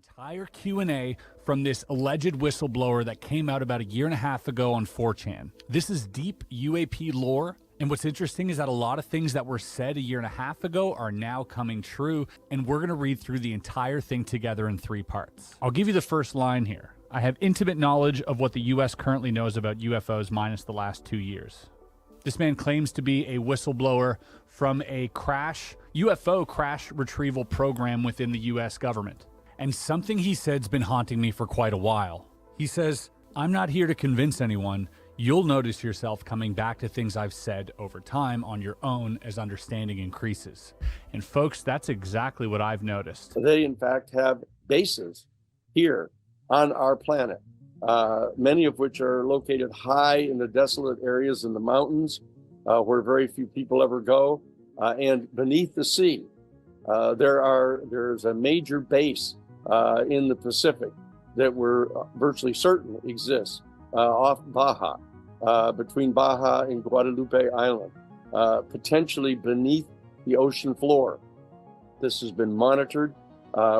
entire Q&A from this alleged whistleblower that came out about a year and a half ago on 4chan. This is deep UAP lore, and what's interesting is that a lot of things that were said a year and a half ago are now coming true, and we're going to read through the entire thing together in 3 parts. I'll give you the first line here. I have intimate knowledge of what the US currently knows about UFOs minus the last 2 years. This man claims to be a whistleblower from a UFO crash retrieval program within the US government. And something he said's been haunting me for quite a while. He says, I'm not here to convince anyone. You'll notice yourself coming back to things I've said over time on your own as understanding increases. And folks, that's exactly what I've noticed. They, in fact, have bases here on our planet, many of which are located high in the desolate areas in the mountains where very few people ever go, and beneath the sea. There's a major base in the Pacific that we're virtually certain exists off Baja, between Baja and Guadalupe Island, potentially beneath the ocean floor. This has been monitored.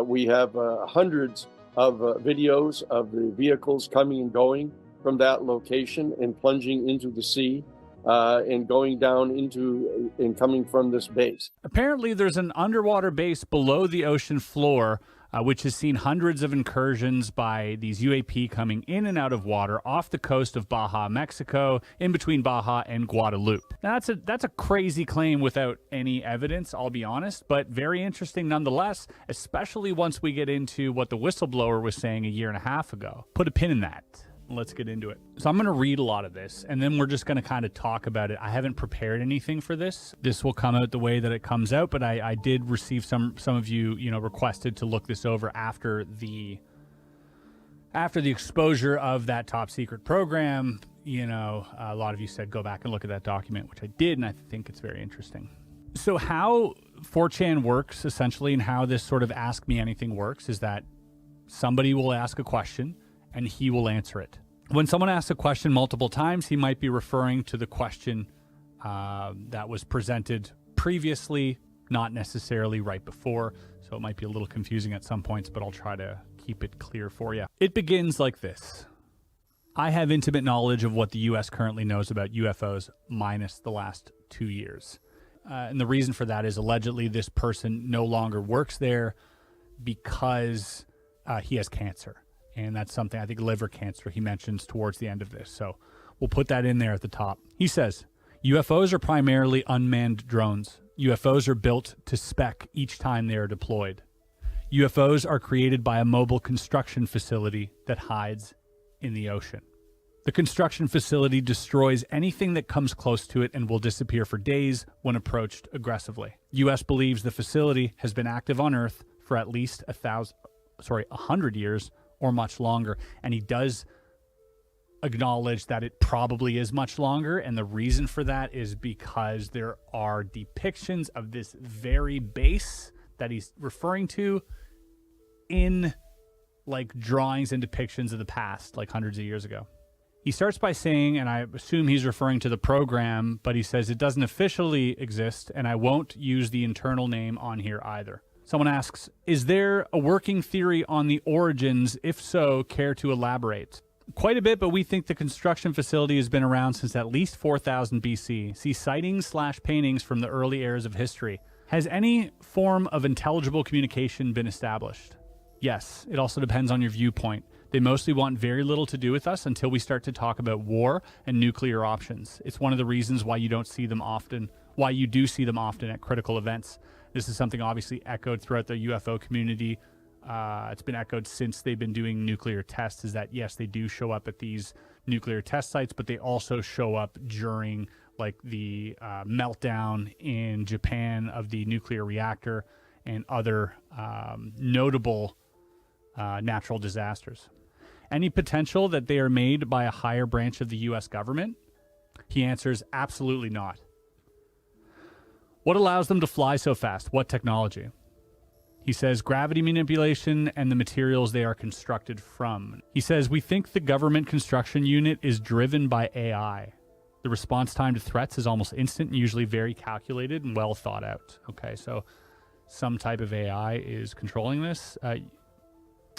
We have hundreds of videos of the vehicles coming and going from that location and plunging into the sea and going down into and coming from this base. Apparently there's an underwater base below the ocean floor which has seen hundreds of incursions by these UAP coming in and out of water off the coast of Baja, Mexico, in between Baja and Guadalupe. Now, that's a crazy claim without any evidence, I'll be honest, but very interesting nonetheless, especially once we get into what the whistleblower was saying a year and a half ago. Put a pin in that. Let's get into it. So I'm going to read a lot of this, and then we're just going to kind of talk about it. I haven't prepared anything for this. This will come out the way that it comes out, but I did receive some of you, requested to look this over after the exposure of that top secret program. A lot of you said go back and look at that document, which I did, and I think it's very interesting. So how 4chan works, essentially, and how this sort of Ask Me Anything works is that somebody will ask a question, and he will answer it. When someone asks a question multiple times, he might be referring to the question that was presented previously, not necessarily right before. So it might be a little confusing at some points, but I'll try to keep it clear for you. It begins like this. I have intimate knowledge of what the US currently knows about UFOs minus the last 2 years. And the reason for that is allegedly this person no longer works there because he has cancer. And that's something, I think, liver cancer he mentions towards the end of this. So we'll put that in there at the top. He says, UFOs are primarily unmanned drones. UFOs are built to spec each time they are deployed. UFOs are created by a mobile construction facility that hides in the ocean. The construction facility destroys anything that comes close to it and will disappear for days when approached aggressively. US believes the facility has been active on Earth for at least 100 years or much longer, and he does acknowledge that it probably is much longer, and the reason for that is because there are depictions of this very base that he's referring to in like drawings and depictions of the past, like hundreds of years ago. He starts by saying, and I assume he's referring to the program, but he says it doesn't officially exist, and I won't use the internal name on here either. Someone asks, is there a working theory on the origins? If so, care to elaborate? Quite a bit, but we think the construction facility has been around since at least 4000 BC. See sightings/paintings from the early eras of history. Has any form of intelligible communication been established? Yes, it also depends on your viewpoint. They mostly want very little to do with us until we start to talk about war and nuclear options. It's one of the reasons why you do see them often at critical events. This is something obviously echoed throughout the UFO community. It's been echoed since they've been doing nuclear tests, is that, yes, they do show up at these nuclear test sites, but they also show up during like the meltdown in Japan of the nuclear reactor and other notable natural disasters. Any potential that they are made by a higher branch of the US government? He answers, absolutely not. What allows them to fly so fast? What technology? He says gravity manipulation and the materials they are constructed from. He says, we think the government construction unit is driven by AI. The response time to threats is almost instant and usually very calculated and well thought out. Okay, so some type of AI is controlling this.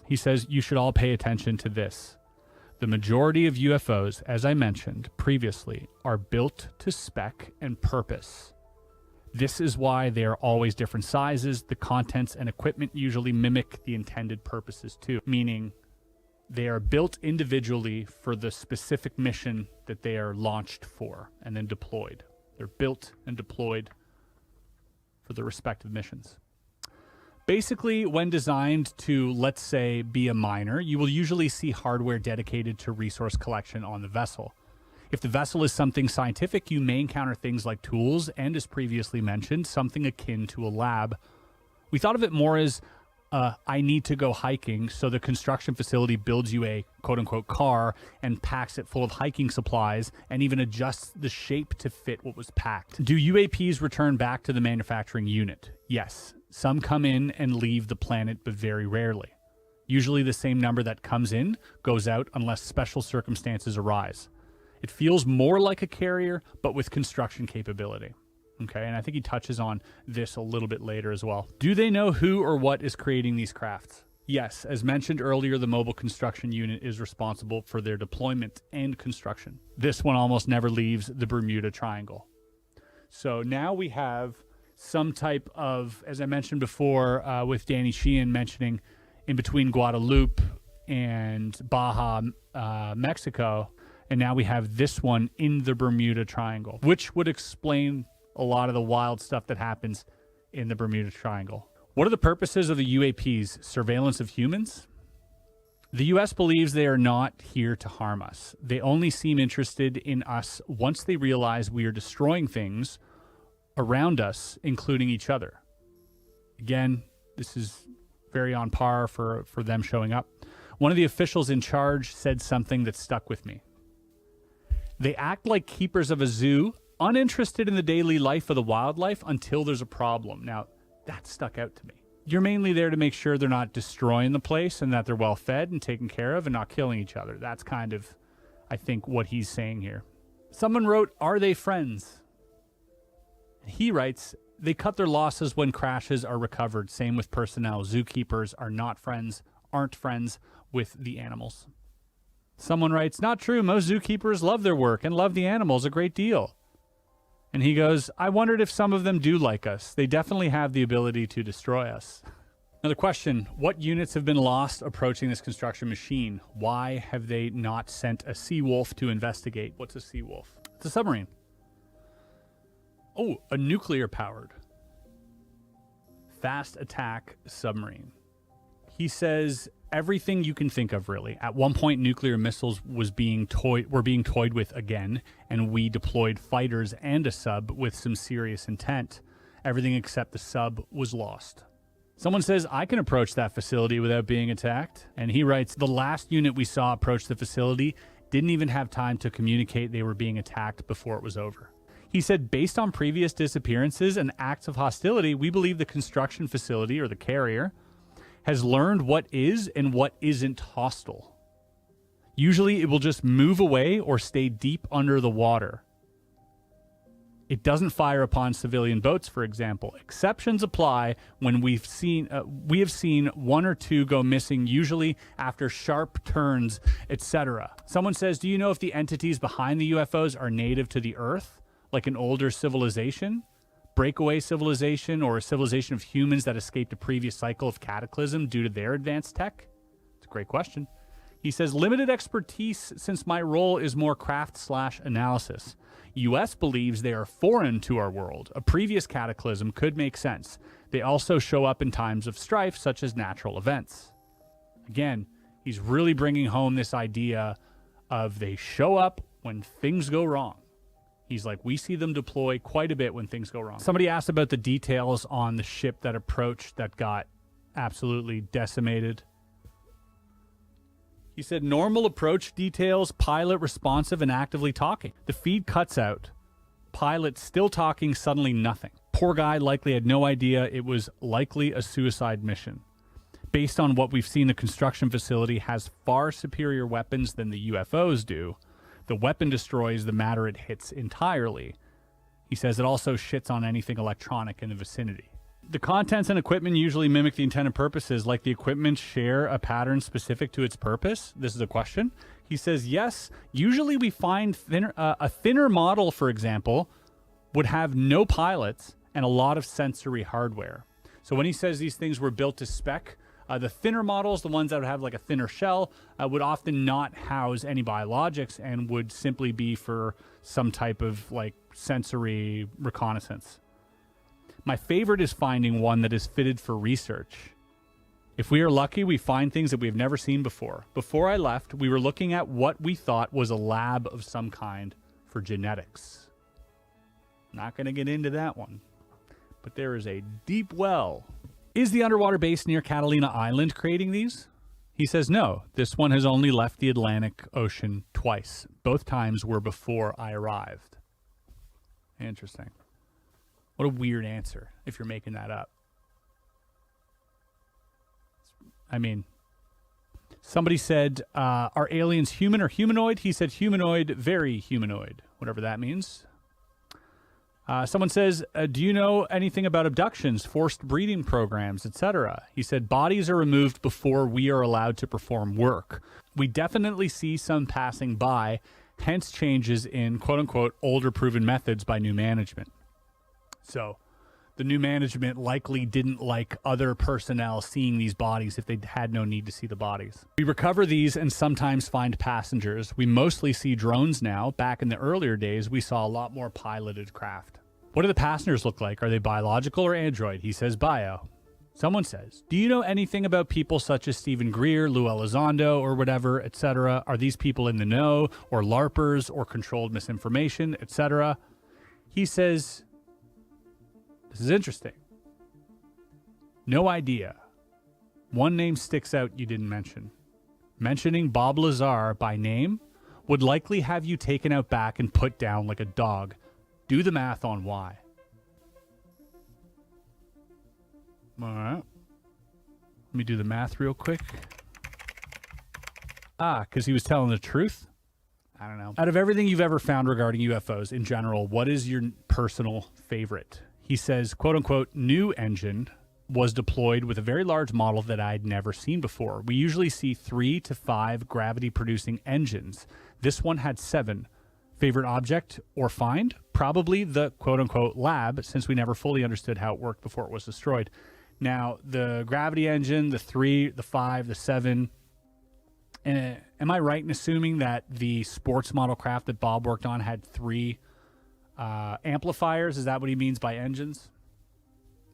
He says, you should all pay attention to this. The majority of UFOs, as I mentioned previously, are built to spec and purpose. This is why they are always different sizes. The contents and equipment usually mimic the intended purposes too, meaning they are built individually for the specific mission that they are launched for and then deployed. They're built and deployed for the respective missions. Basically, when designed to, let's say, be a miner, you will usually see hardware dedicated to resource collection on the vessel. If the vessel is something scientific, you may encounter things like tools and, as previously mentioned, something akin to a lab. We thought of it more as, I need to go hiking, so the construction facility builds you a quote-unquote car and packs it full of hiking supplies and even adjusts the shape to fit what was packed. Do UAPs return back to the manufacturing unit? Yes. Some come in and leave the planet, but very rarely. Usually the same number that comes in goes out unless special circumstances arise. It feels more like a carrier, but with construction capability. Okay, and I think he touches on this a little bit later as well. Do they know who or what is creating these crafts? Yes, as mentioned earlier, the mobile construction unit is responsible for their deployment and construction. This one almost never leaves the Bermuda Triangle. So now we have some type of, as I mentioned before, with Danny Sheehan mentioning in between Guadalupe and Baja, Mexico, and now we have this one in the Bermuda Triangle, which would explain a lot of the wild stuff that happens in the Bermuda Triangle. What are the purposes of the UAPs? Surveillance of humans? The U.S. believes they are not here to harm us. They only seem interested in us once they realize we are destroying things around us, including each other. Again, this is very on par for them showing up. One of the officials in charge said something that stuck with me. They act like keepers of a zoo, uninterested in the daily life of the wildlife until there's a problem. Now, that stuck out to me. You're mainly there to make sure they're not destroying the place and that they're well fed and taken care of and not killing each other. That's kind of, I think, what he's saying here. Someone wrote, are they friends? He writes, they cut their losses when crashes are recovered. Same with personnel. Zookeepers are not friends, aren't friends with the animals. Someone writes, not true. Most zookeepers love their work and love the animals a great deal. And he goes, I wondered if some of them do like us. They definitely have the ability to destroy us. Another question, what units have been lost approaching this construction machine? Why have they not sent a sea wolf to investigate? What's a sea wolf? It's a submarine. Oh, a nuclear-powered fast attack submarine. He says everything you can think of, really. At one point, nuclear missiles were being toyed with again, and we deployed fighters and a sub with some serious intent. Everything except the sub was lost. Someone says, I can approach that facility without being attacked. And he writes, the last unit we saw approach the facility didn't even have time to communicate they were being attacked before it was over. He said, based on previous disappearances and acts of hostility, we believe the construction facility, or the carrier, has learned what is and what isn't hostile. Usually it will just move away or stay deep under the water. It doesn't fire upon civilian boats, for example. Exceptions apply when we have seen one or two go missing, usually after sharp turns, etc. Someone says, do you know if the entities behind the UFOs are native to the Earth, like an older civilization? Breakaway civilization, or a civilization of humans that escaped a previous cycle of cataclysm due to their advanced tech? It's a great question. He says, limited expertise since my role is more craft/analysis. U.S. believes they are foreign to our world. A previous cataclysm could make sense. They also show up in times of strife, such as natural events. Again, he's really bringing home this idea of they show up when things go wrong. He's like, we see them deploy quite a bit when things go wrong. Somebody asked about the details on the ship that approached that got absolutely decimated. He said, normal approach details, pilot responsive and actively talking. The feed cuts out. Pilot still talking, suddenly nothing. Poor guy likely had no idea it was likely a suicide mission. Based on what we've seen, the construction facility has far superior weapons than the UFOs do. The weapon destroys the matter it hits entirely. He says it also shits on anything electronic in the vicinity. The contents and equipment usually mimic the intended purposes, like the equipment share a pattern specific to its purpose. This is a question. He says, yes, usually we find a thinner model, for example, would have no pilots and a lot of sensory hardware. So when he says these things were built to spec, the thinner models, the ones that would have like a thinner shell, would often not house any biologics and would simply be for some type of like sensory reconnaissance. My favorite is finding one that is fitted for research. If we are lucky, we find things that we've never seen before. Before I left, we were looking at what we thought was a lab of some kind for genetics. Not going to get into that one, but there is a deep well. Is the underwater base near Catalina Island creating these? He says no. This one has only left the Atlantic Ocean twice. Both times were before I arrived. Interesting. What a weird answer if you're making that up. I mean, somebody said, are aliens human or humanoid? He said humanoid, very humanoid, whatever that means. Someone says, do you know anything about abductions, forced breeding programs, etc.? He said, bodies are removed before we are allowed to perform work. We definitely see some passing by, hence changes in quote-unquote older proven methods by new management. So the new management likely didn't like other personnel seeing these bodies if they had no need to see the bodies. We recover these and sometimes find passengers. We mostly see drones now. Back in the earlier days, we saw a lot more piloted craft. What do the passengers look like? Are they biological or android? He says bio. Someone says, do you know anything about people such as Stephen Greer, Lou Elizondo, or whatever, etc.? Are these people in the know, or LARPers, or controlled misinformation, etc.? He says, this is interesting. No idea. One name sticks out you didn't mention. Mentioning Bob Lazar by name would likely have you taken out back and put down like a dog. Do the math on why. All right. Let me do the math real quick. Because he was telling the truth? I don't know. Out of everything you've ever found regarding UFOs in general, what is your personal favorite? He says, quote unquote, new engine was deployed with a very large model that I'd never seen before. We usually see 3 to 5 gravity producing engines. This one had 7. Favorite object or find? Probably the quote unquote lab, since we never fully understood how it worked before it was destroyed. Now, the gravity engine, the 3, the 5, the 7. Am I right in assuming that the sports model craft that Bob worked on had 3 amplifiers? Is that what he means by engines?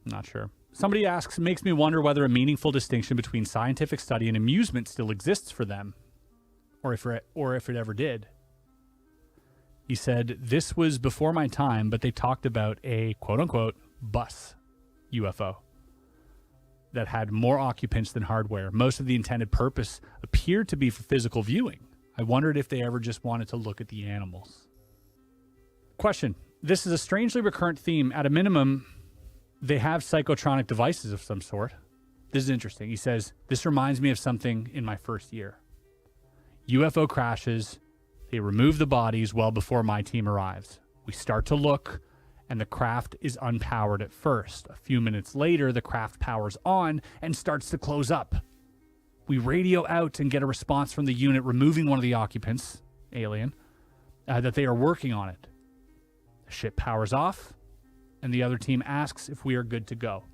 I'm not sure. Somebody asks, makes me wonder whether a meaningful distinction between scientific study and amusement still exists for them, or if it ever did. He said, this was before my time, but they talked about a quote-unquote bus UFO that had more occupants than hardware. Most of the intended purpose appeared to be for physical viewing. I wondered if they ever just wanted to look at the animals. Question. This is a strangely recurrent theme. At a minimum, they have psychotronic devices of some sort. This is interesting. He says, this reminds me of something in my first year. UFO crashes. They remove the bodies well before my team arrives. We start to look, and the craft is unpowered at first. A few minutes later, the craft powers on and starts to close up. We radio out and get a response from the unit removing one of the occupants, alien, that they are working on it. The ship powers off, and the other team asks if we are good to go.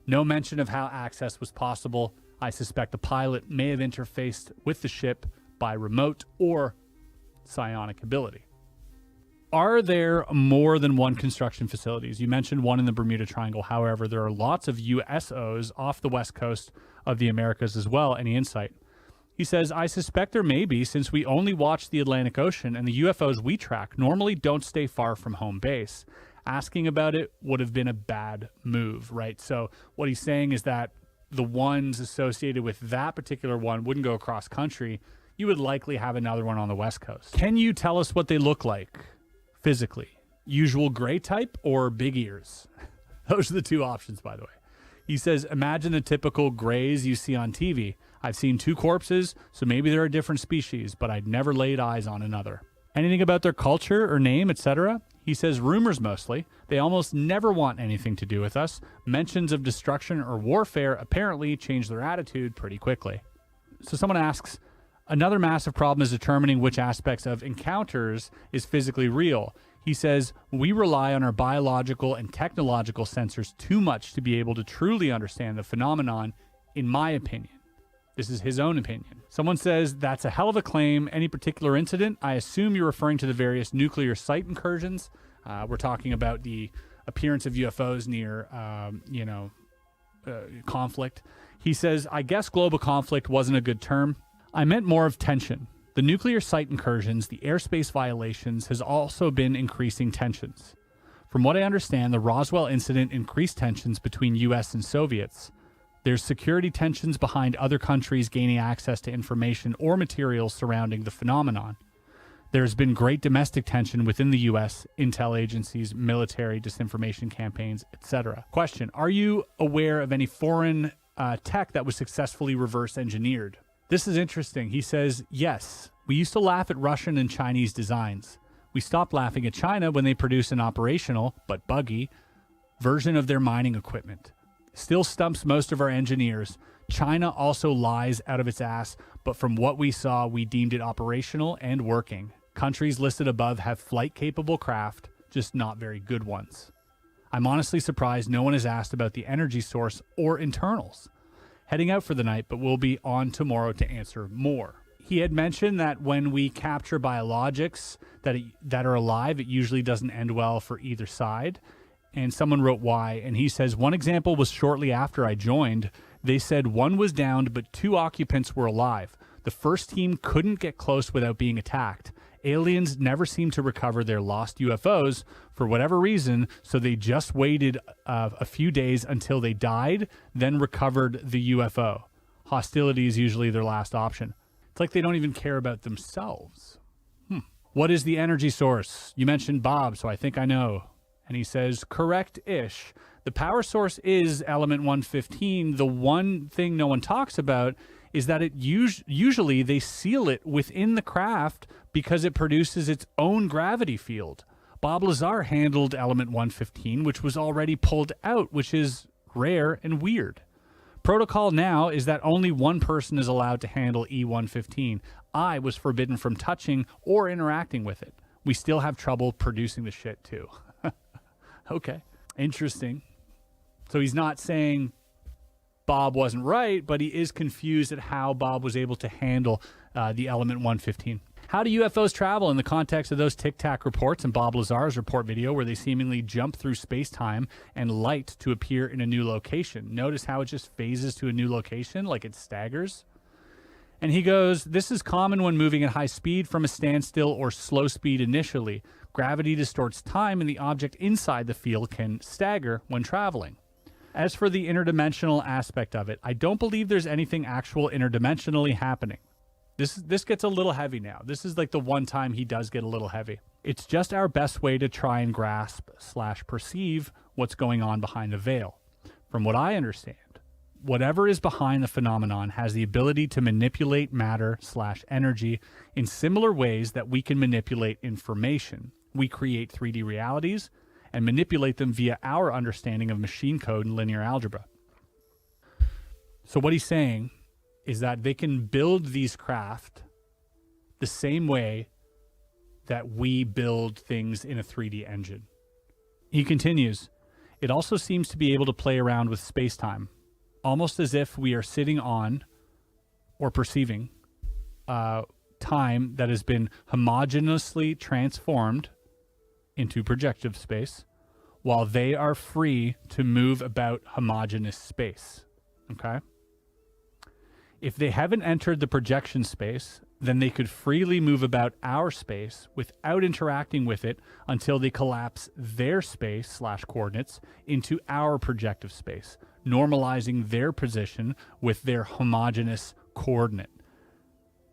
No mention of how access was possible. I suspect the pilot may have interfaced with the ship by remote or psionic ability. Are there more than one construction facilities? You mentioned one in the Bermuda Triangle. However, there are lots of USOs off the west coast of the Americas as well. Any insight? He says, I suspect there may be, since we only watch the Atlantic Ocean and the UFOs we track normally don't stay far from home base. Asking about it would have been a bad move, right? So what he's saying is that the ones associated with that particular one wouldn't go across country. You would likely have another one on the west coast. Can you tell us what they look like physically? Usual gray type or big ears? Those are the 2 options, by the way. He says, imagine the typical grays you see on TV. I've seen 2 corpses, so maybe they're a different species, but I'd never laid eyes on another. Anything about their culture or name, etc.? He says rumors mostly. They almost never want anything to do with us. Mentions of destruction or warfare apparently change their attitude pretty quickly. So someone asks, another massive problem is determining which aspects of encounters is physically real. He says, we rely on our biological and technological sensors too much to be able to truly understand the phenomenon, in my opinion. This is his own opinion. Someone says, that's a hell of a claim. Any particular incident? I assume you're referring to the various nuclear site incursions. We're talking about the appearance of UFOs near, conflict. He says, I guess global conflict wasn't a good term. I meant more of tension. The nuclear site incursions, the airspace violations, has also been increasing tensions. From what I understand, the Roswell incident increased tensions between U.S. and Soviets. There's security tensions behind other countries gaining access to information or materials surrounding the phenomenon. There's been great domestic tension within the U.S., intel agencies, military disinformation campaigns, etc. Question, are you aware of any foreign tech that was successfully reverse engineered? This is interesting. He says, yes, we used to laugh at Russian and Chinese designs. We stopped laughing at China when they produced an operational, but buggy, version of their mining equipment. Still stumps most of our engineers. China also lies out of its ass, but from what we saw, we deemed it operational and working. Countries listed above have flight-capable craft, just not very good ones. I'm honestly surprised no one has asked about the energy source or internals. Heading out for the night, but we'll be on tomorrow to answer more. He had mentioned that when we capture biologics that are alive, it usually doesn't end well for either side. And someone wrote why, and he says, one example was shortly after I joined. They said one was downed, but 2 occupants were alive. The first team couldn't get close without being attacked. Aliens never seemed to recover their lost UFOs for whatever reason, so they just waited a few days until they died, then recovered the UFO. Hostility is usually their last option. It's like they don't even care about themselves. What is the energy source? You mentioned Bob, so I think I know. And he says, correct-ish. The power source is element 115. The one thing no one talks about is that it usually they seal it within the craft because it produces its own gravity field. Bob Lazar handled element 115, which was already pulled out, which is rare and weird. Protocol now is that only one person is allowed to handle E115. I was forbidden from touching or interacting with it. We still have trouble producing the shit too. Okay, interesting. So he's not saying Bob wasn't right, but he is confused at how Bob was able to handle the element 115. How do UFOs travel in the context of those Tic Tac reports and Bob Lazar's report video where they seemingly jump through space-time and light to appear in a new location? Notice how it just phases to a new location, like it staggers? And he goes, this is common when moving at high speed from a standstill or slow speed initially. Gravity distorts time and the object inside the field can stagger when traveling. As for the interdimensional aspect of it, I don't believe there's anything actual interdimensionally happening. This gets a little heavy now. This is like the one time he does get a little heavy. It's just our best way to try and grasp/perceive what's going on behind the veil. From what I understand, whatever is behind the phenomenon has the ability to manipulate matter/energy in similar ways that we can manipulate information. We create 3D realities and manipulate them via our understanding of machine code and linear algebra. So what he's saying is that they can build these craft the same way that we build things in a 3D engine. He continues, it also seems to be able to play around with space-time, almost as if we are sitting on or perceiving time that has been homogeneously transformed into projective space, while they are free to move about homogeneous space. Okay? If they haven't entered the projection space, then they could freely move about our space without interacting with it until they collapse their space/coordinates into our projective space, normalizing their position with their homogeneous coordinate.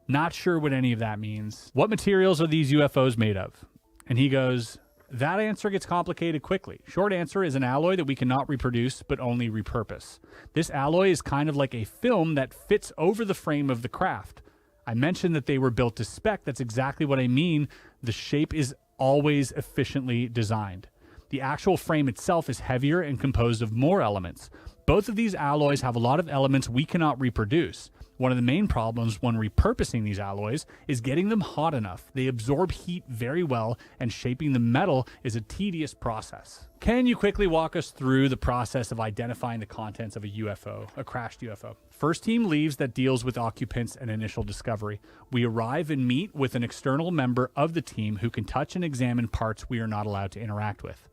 Not sure what any of that means. What materials are these UFOs made of? And he goes, that answer gets complicated quickly. Short answer is an alloy that we cannot reproduce, but only repurpose. This alloy is kind of like a film that fits over the frame of the craft. I mentioned that they were built to spec. That's exactly what I mean. The shape is always efficiently designed. The actual frame itself is heavier and composed of more elements. Both of these alloys have a lot of elements we cannot reproduce. One of the main problems when repurposing these alloys is getting them hot enough. They absorb heat very well, and shaping the metal is a tedious process. Can you quickly walk us through the process of identifying the contents of a UFO, a crashed UFO? First team leaves that deals with occupants and initial discovery. We arrive and meet with an external member of the team who can touch and examine parts we are not allowed to interact with.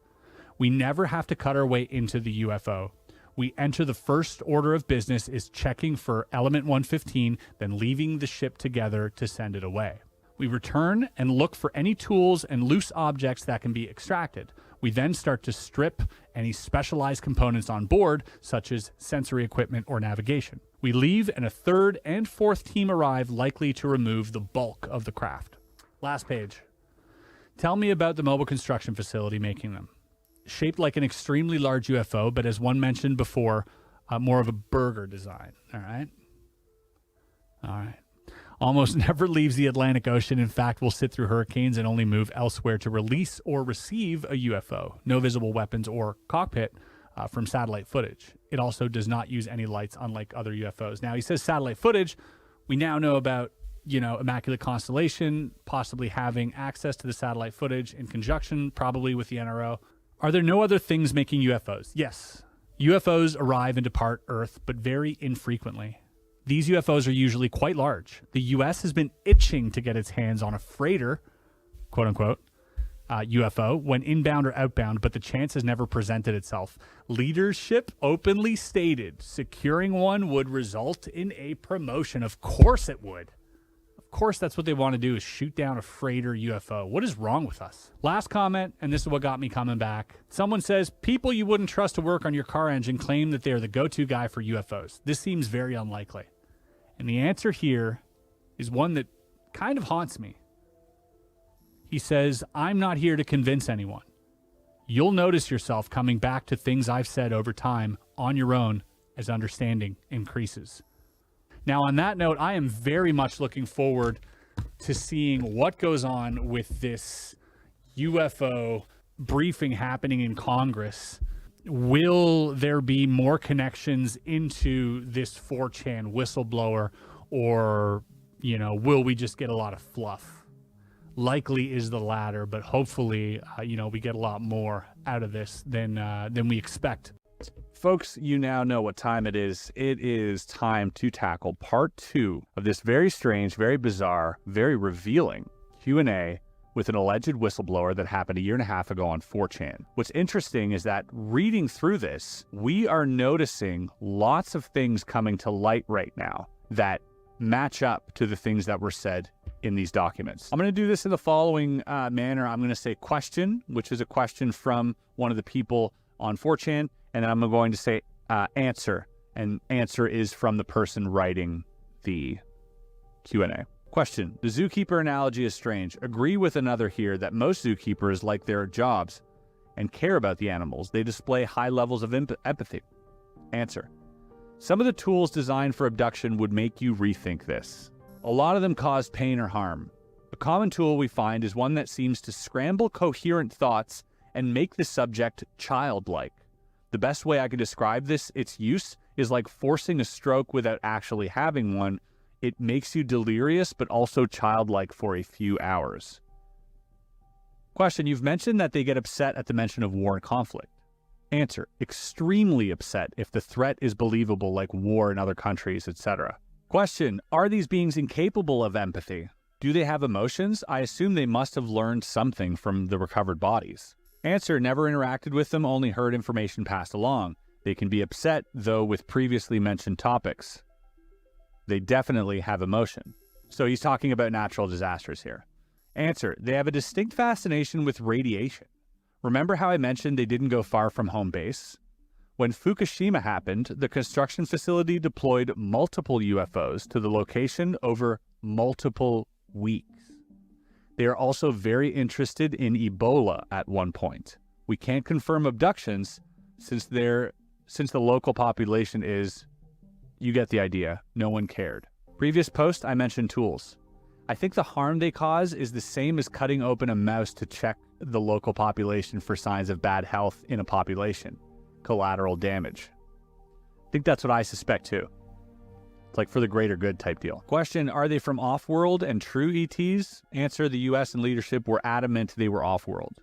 We never have to cut our way into the UFO. We enter. The first order of business is checking for element 115, then leaving the ship together to send it away. We return and look for any tools and loose objects that can be extracted. We then start to strip any specialized components on board, such as sensory equipment or navigation. We leave, and a third and fourth team arrive, likely to remove the bulk of the craft. Last page. Tell me about the mobile construction facility making them. Shaped like an extremely large UFO, but as one mentioned before, more of a burger design. All right. Almost never leaves the Atlantic Ocean. In fact, will sit through hurricanes and only move elsewhere to release or receive a UFO. No visible weapons or cockpit from satellite footage. It also does not use any lights, unlike other UFOs. Now, he says satellite footage. We now know about, Immaculate Constellation possibly having access to the satellite footage in conjunction, probably with the NRO. Are there no other things making UFOs? Yes. UFOs arrive and depart Earth, but very infrequently. These UFOs are usually quite large. The U.S. has been itching to get its hands on a freighter, quote unquote, UFO when inbound or outbound, but the chance has never presented itself. Leadership openly stated securing one would result in a promotion. Of course it would. Of course, that's what they want to do, is shoot down a freighter UFO. What is wrong with us? Last comment, and this is what got me coming back. Someone says, people you wouldn't trust to work on your car engine claim that they are the go-to guy for UFOs. This seems very unlikely. And the answer here is one that kind of haunts me. He says, I'm not here to convince anyone. You'll notice yourself coming back to things I've said over time on your own as understanding increases. Now, on that note, I am very much looking forward to seeing what goes on with this UFO briefing happening in Congress. Will there be more connections into this 4chan whistleblower, or, will we just get a lot of fluff? Likely is the latter, but hopefully, we get a lot more out of this than we expect. Folks, you now know what time it is. It is time to tackle part 2 of this very strange, very bizarre, very revealing Q&A with an alleged whistleblower that happened a year and a half ago on 4chan. What's interesting is that reading through this, we are noticing lots of things coming to light right now that match up to the things that were said in these documents. I'm going to do this in the following manner. I'm going to say question, which is a question from one of the people on 4chan, and then I'm going to say answer, and answer is from the person writing the Q&A. Question: the zookeeper analogy is strange. Agree with another here that most zookeepers like their jobs and care about the animals. They display high levels of empathy. Answer: some of the tools designed for abduction would make you rethink this. A lot of them cause pain or harm. A common tool we find is one that seems to scramble coherent thoughts and make the subject childlike. The best way I could describe its use is like forcing a stroke without actually having one. It makes you delirious, but also childlike for a few hours. Question: you've mentioned that they get upset at the mention of war and conflict. Answer: extremely upset if the threat is believable, like war in other countries, etc. Question: are these beings incapable of empathy? Do they have emotions? I assume they must have learned something from the recovered bodies. Answer: never interacted with them, only heard information passed along. They can be upset, though, with previously mentioned topics. They definitely have emotion. So he's talking about natural disasters here. Answer: they have a distinct fascination with radiation. Remember how I mentioned they didn't go far from home base? When Fukushima happened, the construction facility deployed multiple UFOs to the location over multiple weeks. They are also very interested in Ebola at one point. We can't confirm abductions since the local population is, you get the idea, no one cared. Previous post, I mentioned tools. I think the harm they cause is the same as cutting open a mouse to check the local population for signs of bad health in a population. Collateral damage. I think that's what I suspect too. It's like for the greater good type deal. Question, are they from off-world and true ETs? Answer, the US and leadership were adamant they were off-world.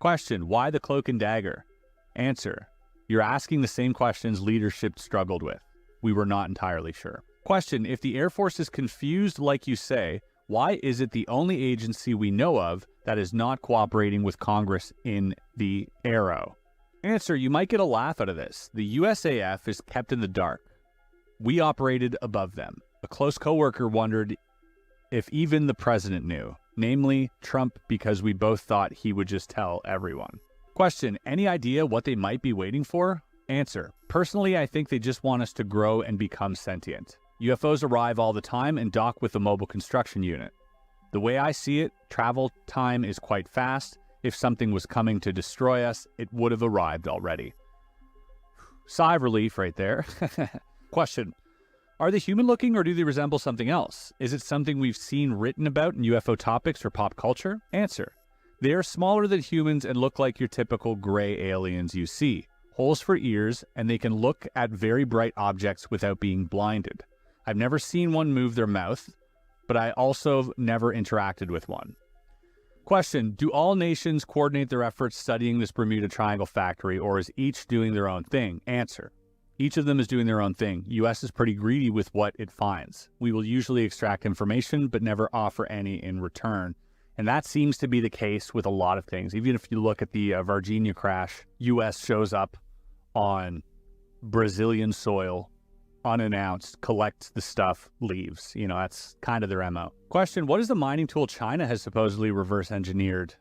Question, why the cloak and dagger? Answer, you're asking the same questions leadership struggled with. We were not entirely sure. Question, if the Air Force is confused like you say, why is it the only agency we know of that is not cooperating with Congress in the Arrow? Answer, you might get a laugh out of this. The USAF is kept in the dark. We operated above them. A close coworker wondered if even the president knew, namely Trump, because we both thought he would just tell everyone. Question, any idea what they might be waiting for? Answer, personally, I think they just want us to grow and become sentient. UFOs arrive all the time and dock with the mobile construction unit. The way I see it, travel time is quite fast. If something was coming to destroy us, it would have arrived already. Sigh of relief right there. Question, are they human looking or do they resemble something else? Is it something we've seen written about in UFO topics or pop culture? Answer, they are smaller than humans and look like your typical gray aliens you see. Holes for ears, and they can look at very bright objects without being blinded. I've never seen one move their mouth, but I also never interacted with one. Question, do all nations coordinate their efforts studying this Bermuda Triangle factory, or is each doing their own thing? Answer, each of them is doing their own thing. US is pretty greedy with what it finds. We will usually extract information, but never offer any in return. And that seems to be the case with a lot of things. Even if you look at the Virginia crash, US shows up on Brazilian soil, unannounced, collects the stuff, leaves. You know, that's kind of their MO. Question, what is the mining tool China has supposedly reverse engineered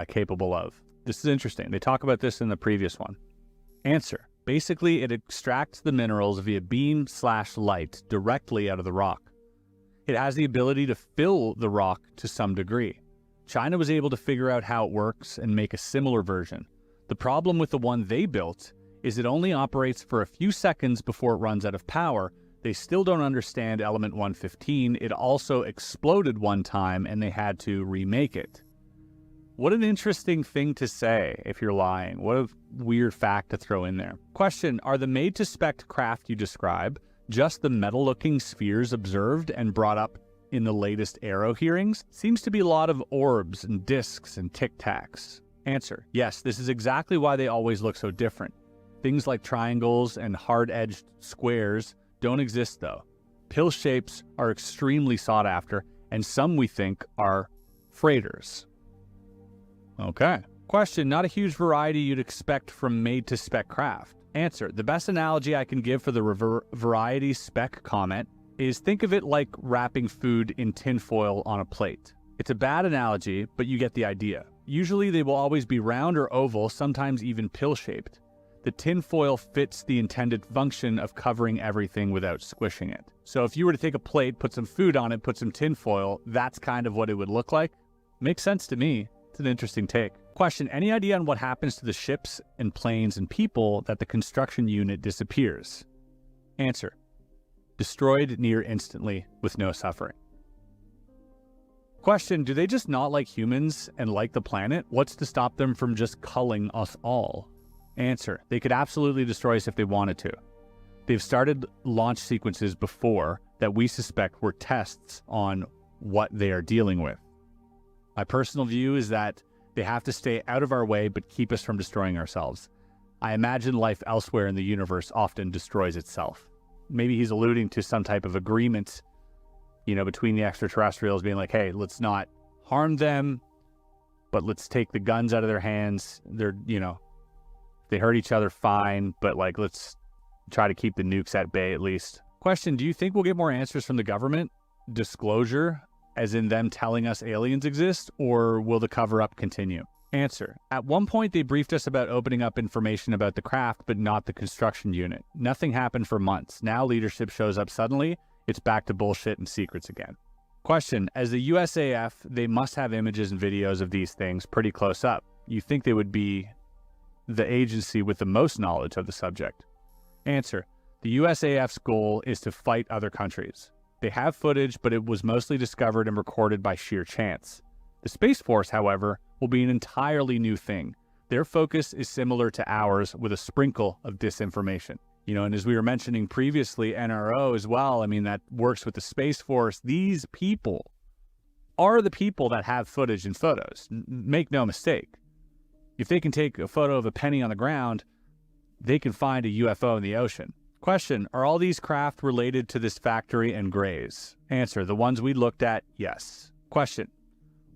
capable of? This is interesting. They talk about this in the previous one. Answer, basically it extracts the minerals via beam/light directly out of the rock. It has the ability to fill the rock to some degree. China was able to figure out how it works and make a similar version. The problem with the one they built is it only operates for a few seconds before it runs out of power. They still don't understand element 115. It also exploded one time and they had to remake it. What an interesting thing to say if you're lying. What a weird fact to throw in there. Question, are the made-to-spec craft you describe just the metal-looking spheres observed and brought up in the latest Arrow hearings? Seems to be a lot of orbs and discs and tic-tacs. Answer, yes, this is exactly why they always look so different. Things like triangles and hard-edged squares don't exist though. Pill shapes are extremely sought after, and some we think are freighters. Okay. Question, not a huge variety you'd expect from made-to-spec craft. Answer, the best analogy I can give for the variety spec comment is think of it like wrapping food in tinfoil on a plate. It's a bad analogy, but you get the idea. Usually they will always be round or oval, sometimes even pill-shaped. The tinfoil fits the intended function of covering everything without squishing it. So if you were to take a plate, put some food on it, put some tinfoil, that's kind of what it would look like. Makes sense to me. It's an interesting take. Question, any idea on what happens to the ships and planes and people that the construction unit disappears? Answer, destroyed near instantly with no suffering. Question, do they just not like humans and like the planet? What's to stop them from just culling us all? Answer, they could absolutely destroy us if they wanted to. They've started launch sequences before that we suspect were tests on what they are dealing with. My personal view is that they have to stay out of our way but keep us from destroying ourselves. I imagine life elsewhere in the universe often destroys itself. Maybe he's alluding to some type of agreement, between the extraterrestrials being like, hey, let's not harm them, but let's take the guns out of their hands. They're, they hurt each other fine, but let's try to keep the nukes at bay at least. Question, do you think we'll get more answers from the government? Disclosure, as in them telling us aliens exist, or will the cover-up continue? Answer, at one point they briefed us about opening up information about the craft, but not the construction unit. Nothing happened for months. Now leadership shows up suddenly. It's back to bullshit and secrets again. Question, as the USAF, they must have images and videos of these things pretty close up. You think they would be the agency with the most knowledge of the subject? Answer, the USAF's goal is to fight other countries. They have footage, but it was mostly discovered and recorded by sheer chance. The Space Force, however, will be an entirely new thing. Their focus is similar to ours with a sprinkle of disinformation. And as we were mentioning previously, NRO as well, that works with the Space Force. These people are the people that have footage and photos. Make no mistake. If they can take a photo of a penny on the ground, they can find a UFO in the ocean. Question, are all these craft related to this factory and grays? Answer, the ones we looked at, yes. Question,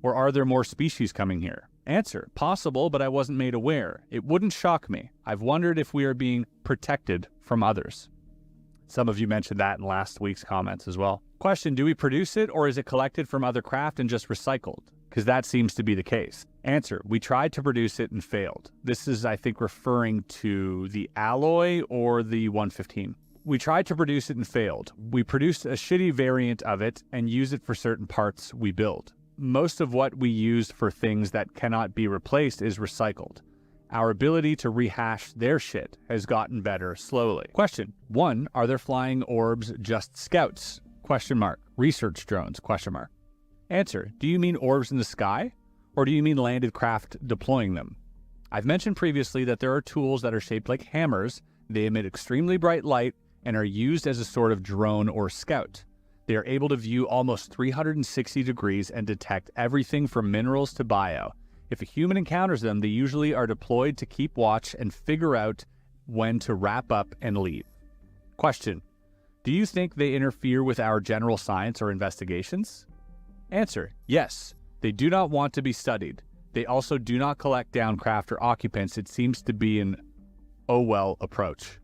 or are there more species coming here? Answer, possible, but I wasn't made aware. It wouldn't shock me. I've wondered if we are being protected from others. Some of you mentioned that in last week's comments as well. Question, do we produce it, or is it collected from other craft and just recycled? Because that seems to be the case. Answer, we tried to produce it and failed. This is, I think, referring to the alloy or the 115. We tried to produce it and failed. We produced a shitty variant of it and use it for certain parts we build. Most of what we use for things that cannot be replaced is recycled. Our ability to rehash their shit has gotten better slowly. Question, 1, are there flying orbs just scouts? Question mark. Research drones? Question mark. Answer, do you mean orbs in the sky? Or do you mean landed craft deploying them? I've mentioned previously that there are tools that are shaped like hammers. They emit extremely bright light and are used as a sort of drone or scout. They are able to view almost 360 degrees and detect everything from minerals to bio. If a human encounters them, they usually are deployed to keep watch and figure out when to wrap up and leave. Question, do you think they interfere with our general science or investigations? Answer, yes. They do not want to be studied. They also do not collect down craft or occupants. It seems to be an oh well approach.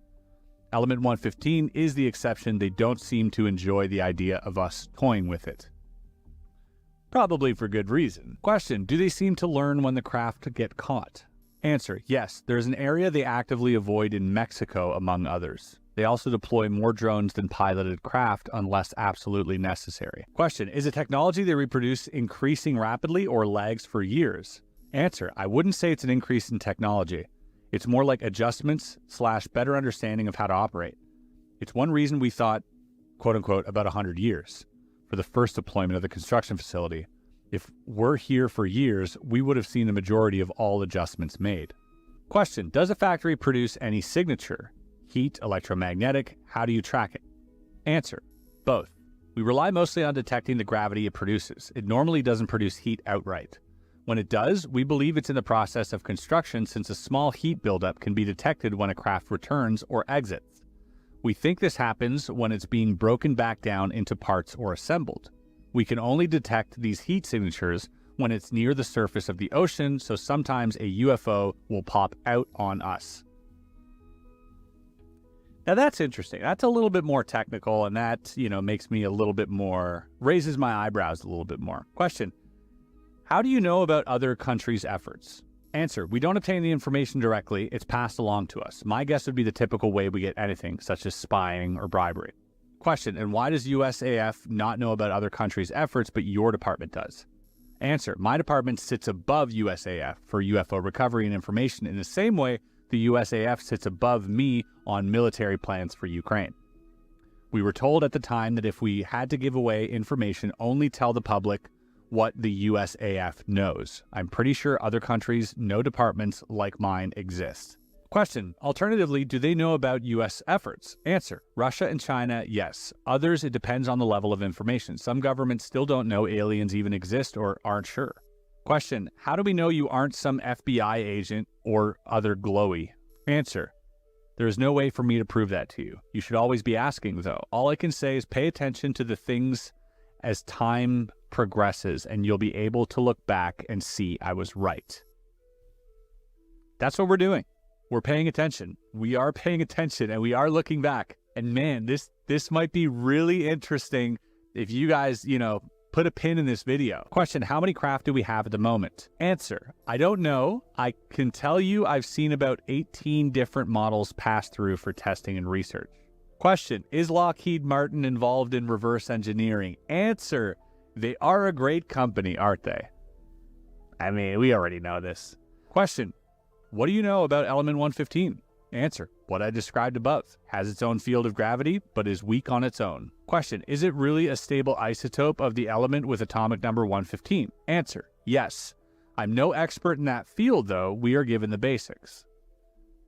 Element 115 is the exception. They don't seem to enjoy the idea of us toying with it. Probably for good reason. Question, do they seem to learn when the craft get caught? Answer, yes. There's an area they actively avoid in Mexico, among others. They also deploy more drones than piloted craft unless absolutely necessary. Question, is the technology they reproduce increasing rapidly or lags for years? Answer, I wouldn't say it's an increase in technology. It's more like adjustments / better understanding of how to operate. It's one reason we thought, quote unquote, about 100 years for the first deployment of the construction facility. If we're here for years, we would have seen the majority of all adjustments made. Question, does a factory produce any signature? Heat, electromagnetic, how do you track it? Answer, both. We rely mostly on detecting the gravity it produces. It normally doesn't produce heat outright. When it does, we believe it's in the process of construction since a small heat buildup can be detected when a craft returns or exits. We think this happens when it's being broken back down into parts or assembled. We can only detect these heat signatures when it's near the surface of the ocean, so sometimes a UFO will pop out on us. Now that's interesting. That's a little bit more technical, and that, makes me a little bit more, raises my eyebrows a little bit more. Question, how do you know about other countries' efforts? Answer, we don't obtain the information directly. It's passed along to us. My guess would be the typical way we get anything, such as spying or bribery. Question, and why does USAF not know about other countries' efforts, but your department does? Answer, my department sits above USAF for UFO recovery and information in the same way the USAF sits above me on military plans for Ukraine. We were told at the time that if we had to give away information, only tell the public what the USAF knows. I'm pretty sure other countries know departments like mine exist. Question, alternatively, do they know about U.S. efforts? Answer, Russia and China, yes. Others, it depends on the level of information. Some governments still don't know aliens even exist or aren't sure. Question, how do we know you aren't some FBI agent or other glowy? Answer, there is no way for me to prove that to you. You should always be asking, though. All I can say is pay attention to the things as time progresses, and you'll be able to look back and see I was right. That's what we're doing. We're paying attention. We are paying attention, and we are looking back. And man, this might be really interesting if you guys, put a pin in this video. Question, how many craft do we have at the moment? Answer, I don't know. I can tell you I've seen about 18 different models pass through for testing and research. Question, is Lockheed Martin involved in reverse engineering? Answer, they are a great company, aren't they? I mean, we already know this. Question, what do you know about element 115? Answer, What I described above. Has its own field of gravity, but is weak on its own. Question, is it really a stable isotope of the element with atomic number 115? Answer, yes. I'm no expert in that field, though. We are given the basics.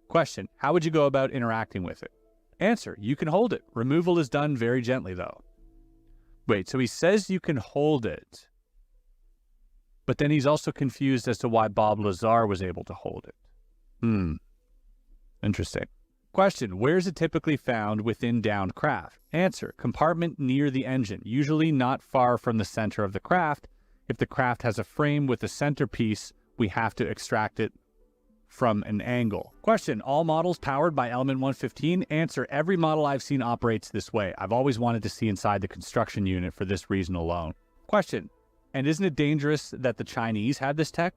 Question, how would you go about interacting with it? Answer, you can hold it. Removal is done very gently, though. Wait, so he says you can hold it, but then he's also confused as to why Bob Lazar was able to hold it. Interesting. Question, where is it typically found within downed craft? Answer, compartment near the engine, usually not far from the center of the craft. If the craft has a frame with a centerpiece, we have to extract it from an angle. Question, all models powered by element 115? Answer, every model I've seen operates this way. I've always wanted to see inside the construction unit for this reason alone. Question, and isn't it dangerous that the Chinese had this tech?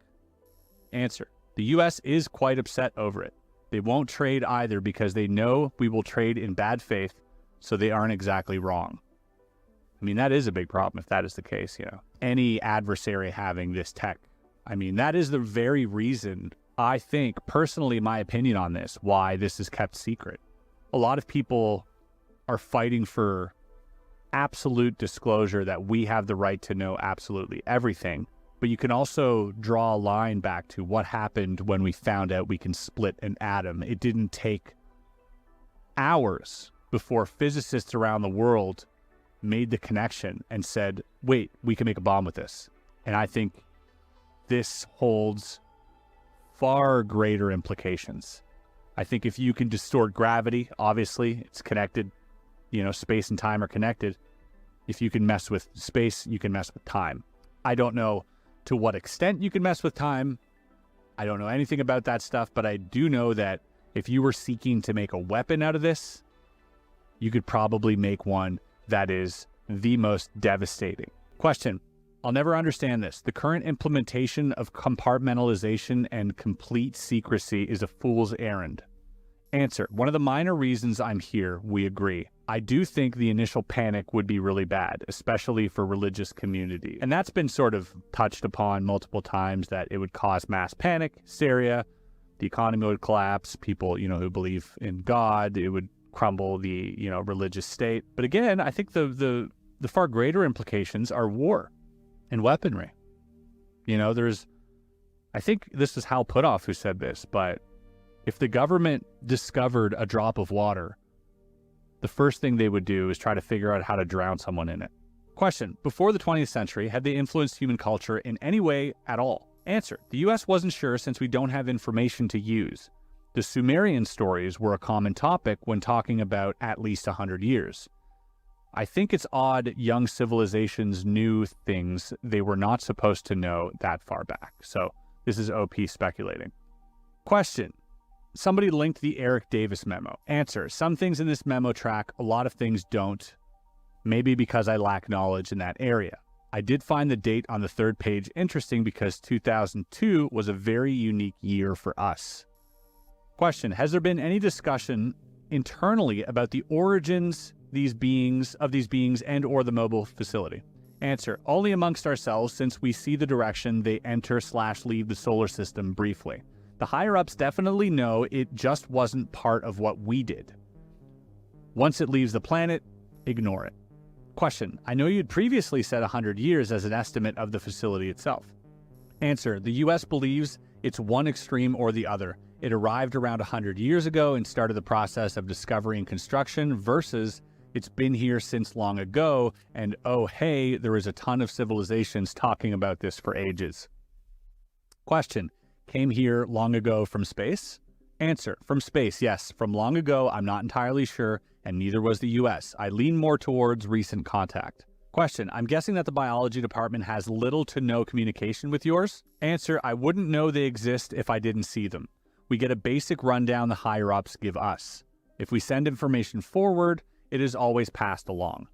Answer, the US is quite upset over it. They won't trade either because they know we will trade in bad faith, so they aren't exactly wrong. I mean, that is a big problem if that is the case, you know. Any adversary having this tech. I mean, that is the very reason, I think, personally, my opinion on this, why this is kept secret. A lot of people are fighting for absolute disclosure that we have the right to know absolutely everything. But you can also draw a line back to what happened when we found out we can split an atom. It didn't take hours before physicists around the world made the connection and said, wait, we can make a bomb with this. And I think this holds far greater implications. I think if you can distort gravity, obviously it's connected, you know, space and time are connected. If you can mess with space, you can mess with time. I don't know to what extent you can mess with time. I don't know anything about that stuff, but I do know that if you were seeking to make a weapon out of this, you could probably make one that is the most devastating. Question, I'll never understand this. The current implementation of compartmentalization and complete secrecy is a fool's errand. Answer, one of the minor reasons I'm here, we agree. I do think the initial panic would be really bad, especially for religious community. And that's been sort of touched upon multiple times, that it would cause mass panic, hysteria, the economy would collapse, people, you know, who believe in God, it would crumble the, you know, religious state. But again, I think the far greater implications are war and weaponry. You know, I think this is Hal Puthoff who said this, but if the government discovered a drop of water, the first thing they would do is try to figure out how to drown someone in it. Question, before the 20th century, had they influenced human culture in any way at all? Answer, the US wasn't sure since we don't have information to use. The Sumerian stories were a common topic when talking about at least 100 years. I think it's odd young civilizations knew things they were not supposed to know that far back. So this is OP speculating. Question, somebody linked the Eric Davis memo. Answer, some things in this memo track, a lot of things don't. Maybe because I lack knowledge in that area. I did find the date on the third page interesting because 2002 was a very unique year for us. Question, has there been any discussion internally about the origins of these beings and or the mobile facility? Answer, only amongst ourselves since we see the direction they enter/leave the solar system briefly. The higher-ups definitely know it just wasn't part of what we did. Once it leaves the planet, ignore it. Question, I know you'd previously said 100 years as an estimate of the facility itself. Answer, the US believes it's one extreme or the other. It arrived around 100 years ago and started the process of discovery and construction versus it's been here since long ago and oh hey, there is a ton of civilizations talking about this for ages. Question, came here long ago from space? Answer, from space, yes. From long ago, I'm not entirely sure, and neither was the US. I lean more towards recent contact. Question, I'm guessing that the biology department has little to no communication with yours? Answer, I wouldn't know they exist if I didn't see them. We get a basic rundown the higher-ups give us. If we send information forward, it is always passed along.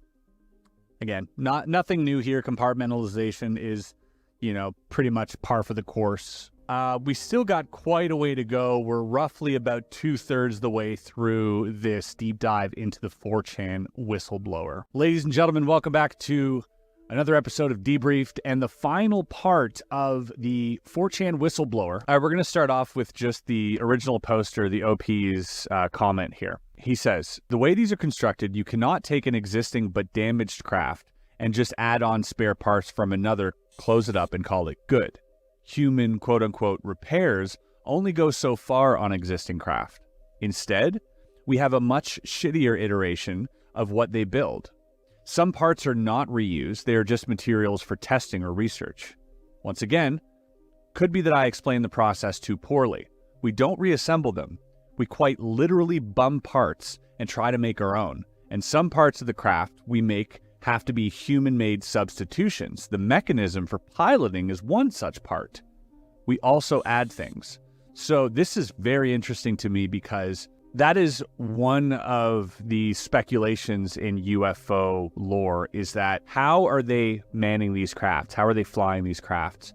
Again, nothing new here. Compartmentalization is, you know, pretty much par for the course. We still got quite a way to go. We're roughly about 2/3 the way through this deep dive into the 4chan whistleblower. Ladies and gentlemen, welcome back to Another episode of Debriefed and the final part of the 4chan whistleblower. We're going to start off with just the original poster, the OP's comment here. He says, the way these are constructed, you cannot take an existing but damaged craft and just add on spare parts from another, close it up, and call it good. Human quote-unquote repairs only go so far on existing craft. Instead, we have a much shittier iteration of what they build. Some parts are not reused, they are just materials for testing or research. Once again, could be that I explained the process too poorly. We don't reassemble them. We quite literally bum parts and try to make our own. And some parts of the craft we make have to be human-made substitutions. The mechanism for piloting is one such part. We also add things. So this is very interesting to me because that is one of the speculations in UFO lore, is that how are they manning these crafts? How are they flying these crafts?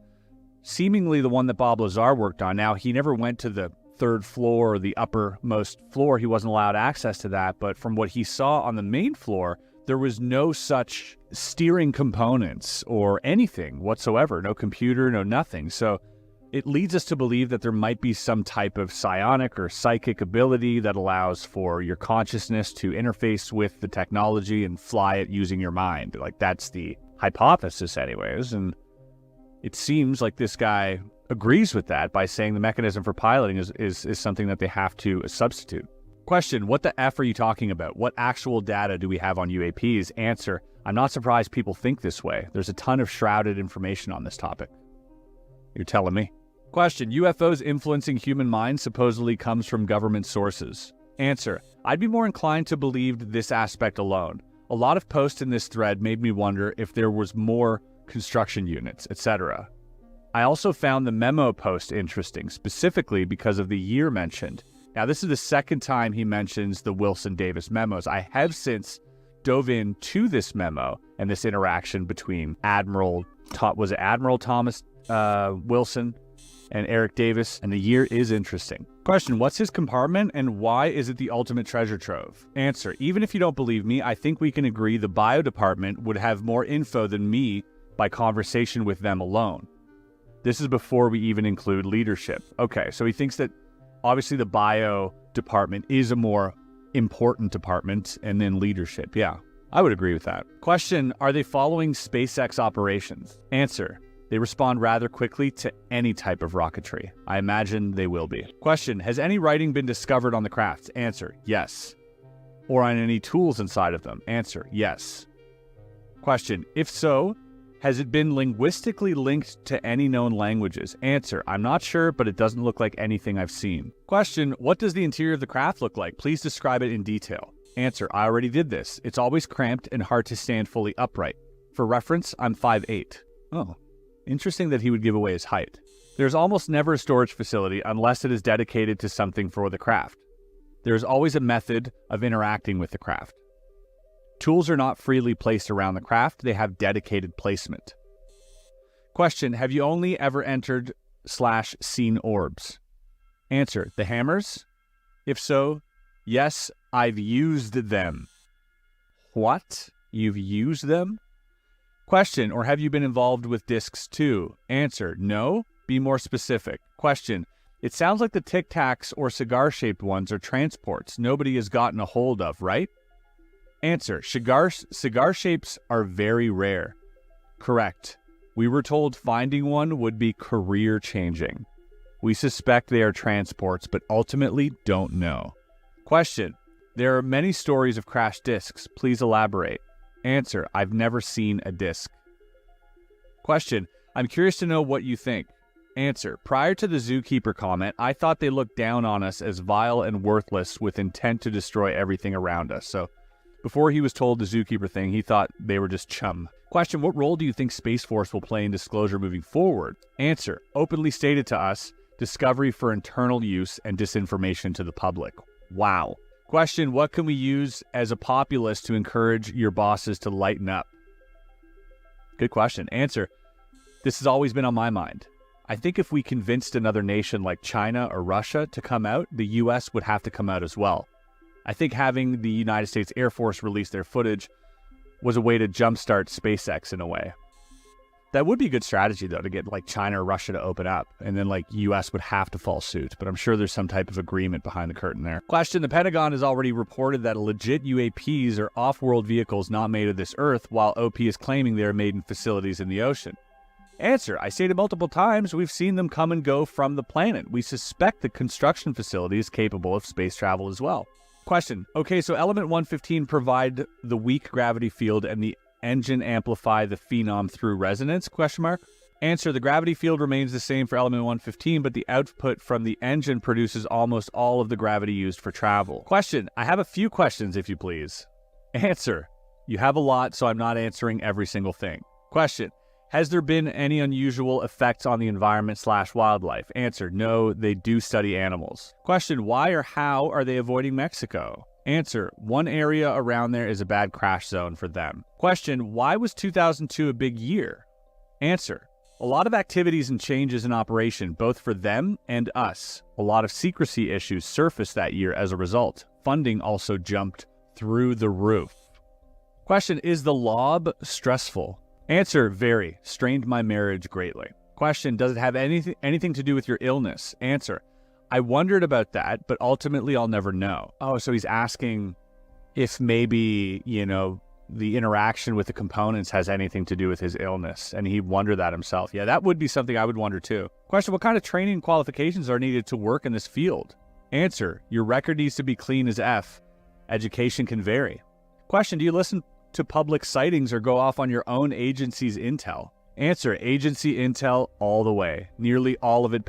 Seemingly the one that Bob Lazar worked on. Now, he never went to the third floor or the uppermost floor. He wasn't allowed access to that. But from what he saw on the main floor, there was no such steering components or anything whatsoever. No computer, no nothing. So it leads us to believe that there might be some type of psionic or psychic ability that allows for your consciousness to interface with the technology and fly it using your mind. Like, that's the hypothesis anyways. And it seems like this guy agrees with that by saying the mechanism for piloting is something that they have to substitute. Question, what the F are you talking about? What actual data do we have on UAPs? Answer, I'm not surprised people think this way. There's a ton of shrouded information on this topic. You're telling me? Question, UFOs influencing human minds supposedly comes from government sources. Answer, I'd be more inclined to believe this aspect alone. A lot of posts in this thread made me wonder if there was more construction units, etc. I also found the memo post interesting, specifically because of the year mentioned. Now, this is the second time he mentions the Wilson Davis memos. I have since dove into this memo and this interaction between Admiral Thomas Wilson and Eric Davis, and the year is interesting. Question, what's his compartment and why is it the ultimate treasure trove? Answer, even if you don't believe me, I think we can agree the bio department would have more info than me by conversation with them alone. This is before we even include leadership. Okay, so he thinks that obviously the bio department is a more important department, and then leadership. Yeah, I would agree with that. Question, are they following SpaceX operations? Answer, they respond rather quickly to any type of rocketry. I imagine they will be. Question, has any writing been discovered on the crafts? Answer, yes. Or on any tools inside of them? Answer, yes. Question, if so, has it been linguistically linked to any known languages? Answer, I'm not sure, but it doesn't look like anything I've seen. Question, what does the interior of the craft look like? Please describe it in detail. Answer, I already did this. It's always cramped and hard to stand fully upright. For reference, I'm 5'8". Oh, interesting that he would give away his height. There's almost never a storage facility unless it is dedicated to something for the craft. There is always a method of interacting with the craft. Tools are not freely placed around the craft, they have dedicated placement. Question, have you only ever entered/seen orbs? Answer, the hammers? If so, yes, I've used them. What? You've used them? Question, or have you been involved with discs too? Answer, no. Be more specific. Question, it sounds like the Tic Tacs or cigar-shaped ones are transports nobody has gotten a hold of, right? Answer, cigar shapes are very rare. Correct. We were told finding one would be career-changing. We suspect they are transports, but ultimately don't know. Question, there are many stories of crashed discs. Please elaborate. Answer, I've never seen a disc. Question, I'm curious to know what you think. Answer, prior to the zookeeper comment, I thought they looked down on us as vile and worthless with intent to destroy everything around us. So before he was told the zookeeper thing, he thought they were just chum. Question, what role do you think Space Force will play in disclosure moving forward? Answer, openly stated to us, discovery for internal use and disinformation to the public. Wow. Question, what can we use as a populace to encourage your bosses to lighten up? Good question. Answer, this has always been on my mind. I think if we convinced another nation like China or Russia to come out, the US would have to come out as well. I think having the United States Air Force release their footage was a way to jumpstart SpaceX in a way. That would be a good strategy, though, to get like China or Russia to open up, and then like US would have to follow suit. But I'm sure there's some type of agreement behind the curtain there. Question: the Pentagon has already reported that legit UAPs are off-world vehicles not made of this Earth, while OP is claiming they are made in facilities in the ocean. Answer: I stated multiple times we've seen them come and go from the planet. We suspect the construction facility is capable of space travel as well. Question: okay, so element 115 provide the weak gravity field and the engine amplify the phenom through resonance? Answer: the gravity field remains the same for element 115, but the output from the engine produces almost all of the gravity used for travel. Question: I have a few questions, if you please. Answer: you have a lot, so I'm not answering every single thing. Question: has there been any unusual effects on the environment/wildlife? Answer: no, they do study animals. Question: why or how are they avoiding Mexico? Answer: one area around there is a bad crash zone for them. Question: why was 2002 a big year? Answer: a lot of activities and changes in operation, both for them and us. A lot of secrecy issues surfaced that year as a result. Funding also jumped through the roof. Question: is the lob stressful? Answer: very. Strained my marriage greatly. Question: does it have anything to do with your illness? Answer: I wondered about that, but ultimately I'll never know. Oh, so he's asking if maybe, the interaction with the components has anything to do with his illness, and he wondered that himself. Yeah, that would be something I would wonder too. Question: what kind of training and qualifications are needed to work in this field? Answer: your record needs to be clean as F. Education can vary. Question: do you listen to public sightings or go off on your own agency's intel? Answer: agency intel all the way. Nearly all of it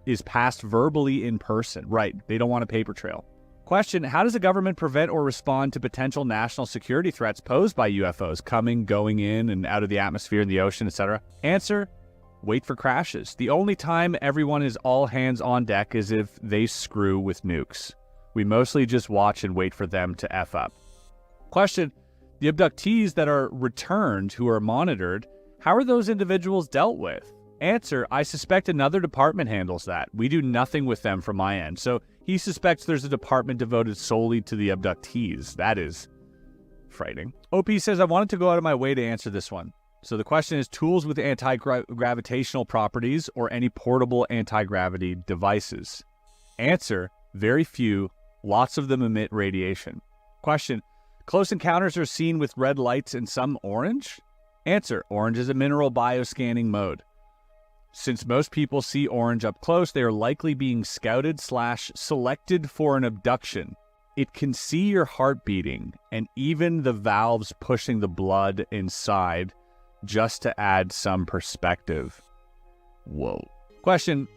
is passed verbally in person. Right, they don't want a paper trail. Question: how does the government prevent or respond to potential national security threats posed by UFOs coming, going in and out of the atmosphere, in the ocean, etc.? Answer: wait for crashes. The only time everyone is all hands on deck is if they screw with nukes. We mostly just watch and wait for them to F up. Question: the abductees that are returned who are monitored, how are those individuals dealt with? Answer: I suspect another department handles that. We do nothing with them from my end. So he suspects there's a department devoted solely to the abductees. That is frightening. OP says, I wanted to go out of my way to answer this one. So the question is: tools with anti-gravitational properties or any portable anti-gravity devices? Answer: very few. Lots of them emit radiation. Question: close encounters are seen with red lights and some orange? Answer: orange is a mineral bioscanning mode. Since most people see orange up close, they are likely being scouted/selected for an abduction. It can see your heart beating and even the valves pushing the blood inside, just to add some perspective. Whoa. Question: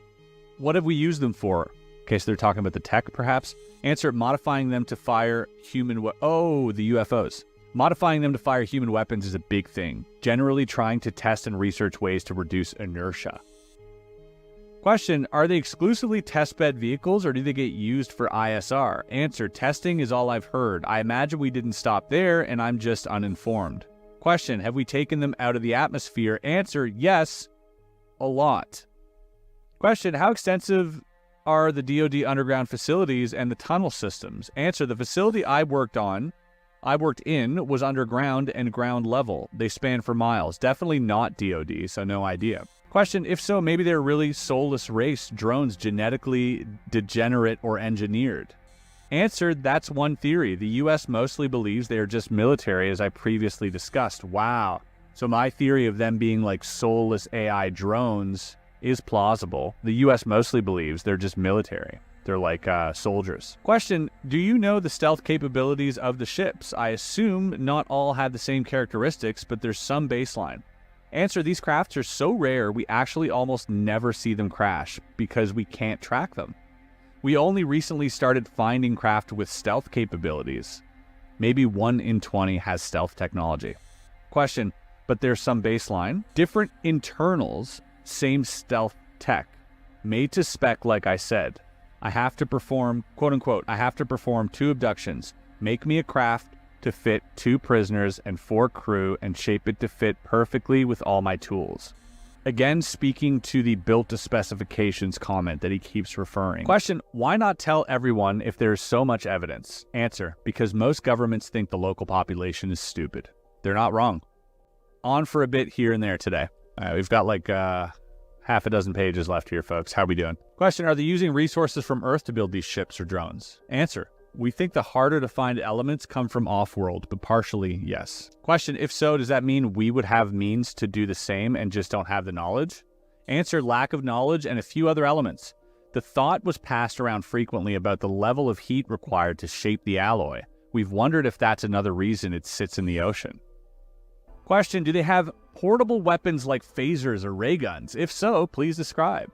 what have we used them for? Okay, so they're talking about the tech, perhaps. Answer: modifying them to fire the UFOs. Modifying them to fire human weapons is a big thing. Generally trying to test and research ways to reduce inertia. Question: are they exclusively testbed vehicles or do they get used for ISR? Answer: testing is all I've heard. I imagine we didn't stop there and I'm just uninformed. Question: have we taken them out of the atmosphere? Answer: yes, a lot. Question: how extensive are the DoD underground facilities and the tunnel systems? Answer: the facility I worked in was underground and ground level. They span for miles. Definitely not DoD, so no idea. Question: if so, maybe they're really soulless race drones, genetically degenerate or engineered. Answer: that's one theory. The US mostly believes they are just military, as I previously discussed. Wow. So my theory of them being like soulless AI drones is plausible. The US mostly believes they're just military. They're like soldiers. Question: do you know the stealth capabilities of the ships? I assume not all have the same characteristics, but there's some baseline. Answer: these crafts are so rare we actually almost never see them crash because we can't track them. We only recently started finding craft with stealth capabilities. Maybe 1 in 20 has stealth technology. Question: but there's some baseline. Different internals, same stealth tech. Made to spec, like I said. I have to perform, quote unquote, I have to perform 2 abductions. Make me a craft to fit 2 prisoners and 4 crew and shape it to fit perfectly with all my tools. Again, speaking to the built to specifications comment that he keeps referring. Question, why not tell everyone if there's so much evidence? Answer, because most governments think the local population is stupid. They're not wrong. On for a bit here and there today. We've got like half a dozen pages left here, folks. How are we doing? Question, are they using resources from Earth to build these ships or drones? Answer, we think the harder to find elements come from off-world, but partially, yes. Question, if so, does that mean we would have means to do the same and just don't have the knowledge? Answer, lack of knowledge and a few other elements. The thought was passed around frequently about the level of heat required to shape the alloy. We've wondered if that's another reason it sits in the ocean. Question, do they have portable weapons like phasers or ray guns? If so, please describe.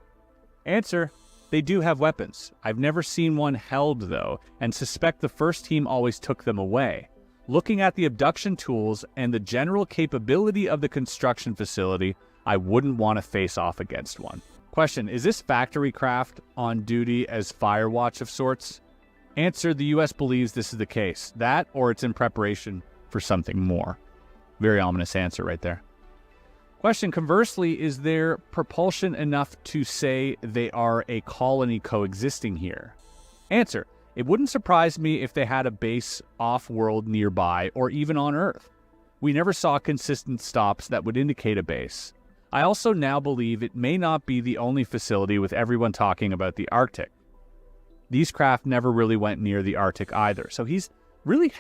Answer, they do have weapons. I've never seen one held, though, and suspect the first team always took them away. Looking at the abduction tools and the general capability of the construction facility, I wouldn't want to face off against one. Question, is this factory craft on duty as firewatch of sorts? Answer, the U.S. believes this is the case. That, or it's in preparation for something more. Very ominous answer right there. Question, conversely, is there propulsion enough to say they are a colony coexisting here? Answer, it wouldn't surprise me if they had a base off-world nearby or even on Earth. We never saw consistent stops that would indicate a base. I also now believe it may not be the only facility with everyone talking about the Arctic. These craft never really went near the Arctic either. So he's really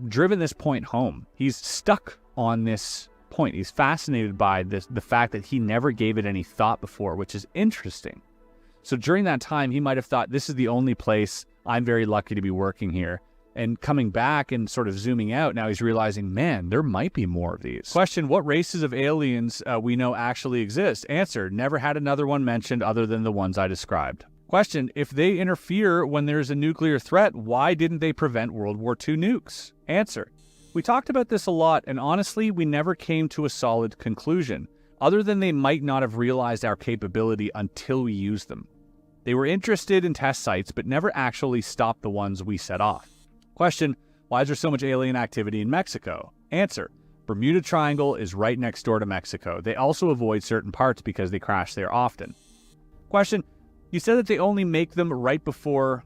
driven this point home. He's stuck on this point. He's fascinated by the fact that he never gave it any thought before, which is interesting. So during that time, he might have thought, this is the only place. I'm very lucky to be working here. And coming back and sort of zooming out, now he's realizing, man, there might be more of these. Question, what races of aliens we know actually exist? Answer, never had another one mentioned other than the ones I described. Question, if they interfere when there's a nuclear threat, why didn't they prevent World War II nukes? Answer, we talked about this a lot, and honestly, we never came to a solid conclusion, other than they might not have realized our capability until we used them. They were interested in test sites, but never actually stopped the ones we set off. Question, why is there so much alien activity in Mexico? Answer, Bermuda Triangle is right next door to Mexico. They also avoid certain parts because they crash there often. Question, you said that they only make them right before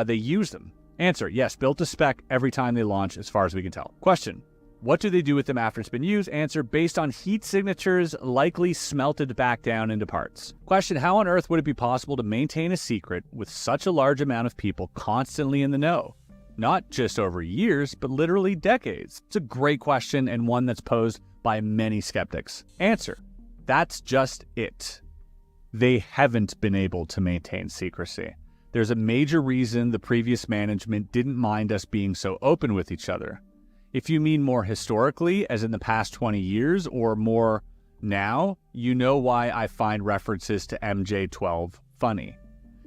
they use them. Answer, yes, built to spec every time they launch as far as we can tell. Question, what do they do with them after it's been used? Answer, based on heat signatures, likely smelted back down into parts. Question, how on earth would it be possible to maintain a secret with such a large amount of people constantly in the know? Not just over years, but literally decades. It's a great question and one that's posed by many skeptics. Answer, that's just it. They haven't been able to maintain secrecy. There's a major reason the previous management didn't mind us being so open with each other. If you mean more historically, as in the past 20 years, or more now, you know why I find references to MJ-12 funny.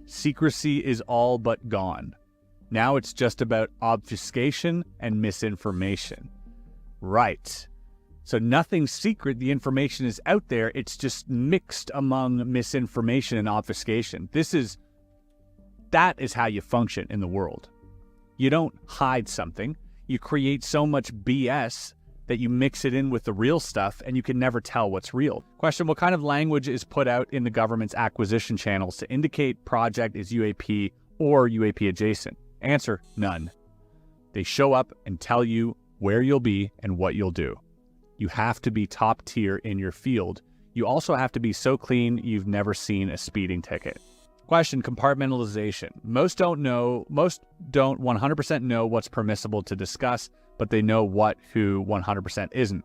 Secrecy is all but gone. Now it's just about obfuscation and misinformation. Right. So nothing's secret, the information is out there, it's just mixed among misinformation and obfuscation. That is how you function in the world. You don't hide something, you create so much BS that you mix it in with the real stuff and you can never tell what's real. Question, what kind of language is put out in the government's acquisition channels to indicate project is UAP or UAP adjacent? Answer, none. They show up and tell you where you'll be and what you'll do. You have to be top tier in your field. You also have to be so clean you've never seen a speeding ticket. Question, compartmentalization. Most don't 100% know what's permissible to discuss, but they know what, who 100% isn't.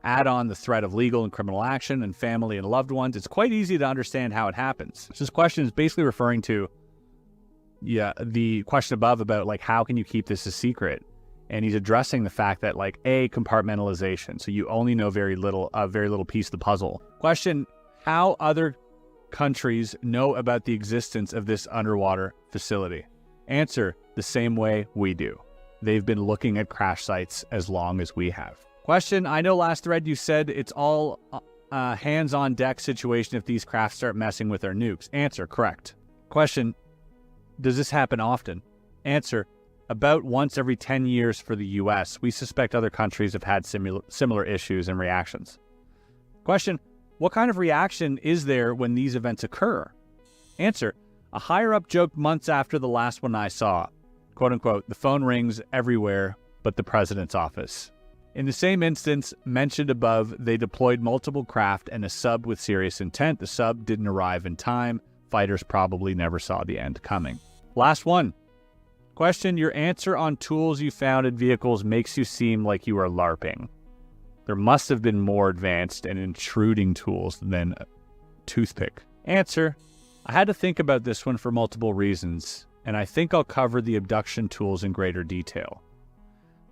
Add on the threat of legal and criminal action and family and loved ones. It's quite easy to understand how it happens. So this question is basically referring to the question above about how can you keep this a secret? And he's addressing the fact that compartmentalization. So you only know a very little piece of the puzzle. Question, how other countries know about the existence of this underwater facility? Answer, the same way we do. They've been looking at crash sites as long as we have. Question, I know last thread you said it's all hands on deck situation if these craft start messing with our nukes. Answer, correct. Question, does this happen often? Answer, about once every 10 years for the US. We suspect other countries have had similar issues and reactions. Question, What kind of reaction is there when these events occur? Answer, a higher-up joked months after the last one I saw. Quote unquote, the phone rings everywhere but the president's office. In the same instance mentioned above, they deployed multiple craft and a sub with serious intent. The sub didn't arrive in time. Fighters probably never saw the end coming. Last one. Question, your answer on tools you found in vehicles makes you seem like you are LARPing. There must have been more advanced and intruding tools than a toothpick. Answer, I had to think about this one for multiple reasons, and I think I'll cover the abduction tools in greater detail.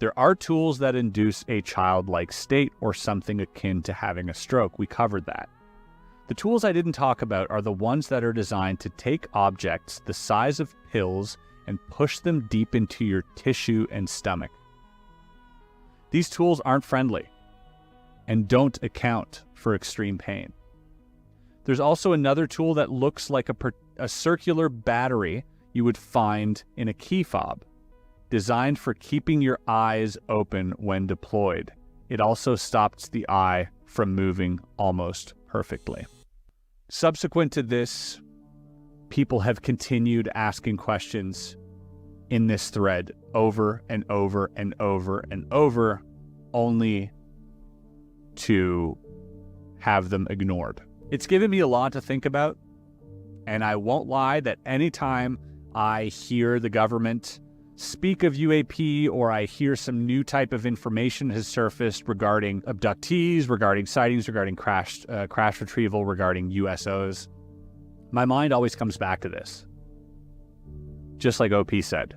There are tools that induce a childlike state or something akin to having a stroke. We covered that. The tools I didn't talk about are the ones that are designed to take objects the size of pills and push them deep into your tissue and stomach. These tools aren't friendly and don't account for extreme pain. There's also another tool that looks like a circular battery you would find in a key fob, designed for keeping your eyes open when deployed. It also stops the eye from moving almost perfectly. Subsequent to this, people have continued asking questions in this thread over and over and over and over, only to have them ignored. It's given me a lot to think about, and I won't lie that anytime I hear the government speak of UAP or I hear some new type of information has surfaced regarding abductees, regarding sightings, regarding crash retrieval, regarding USOs, my mind always comes back to this. Just like OP said,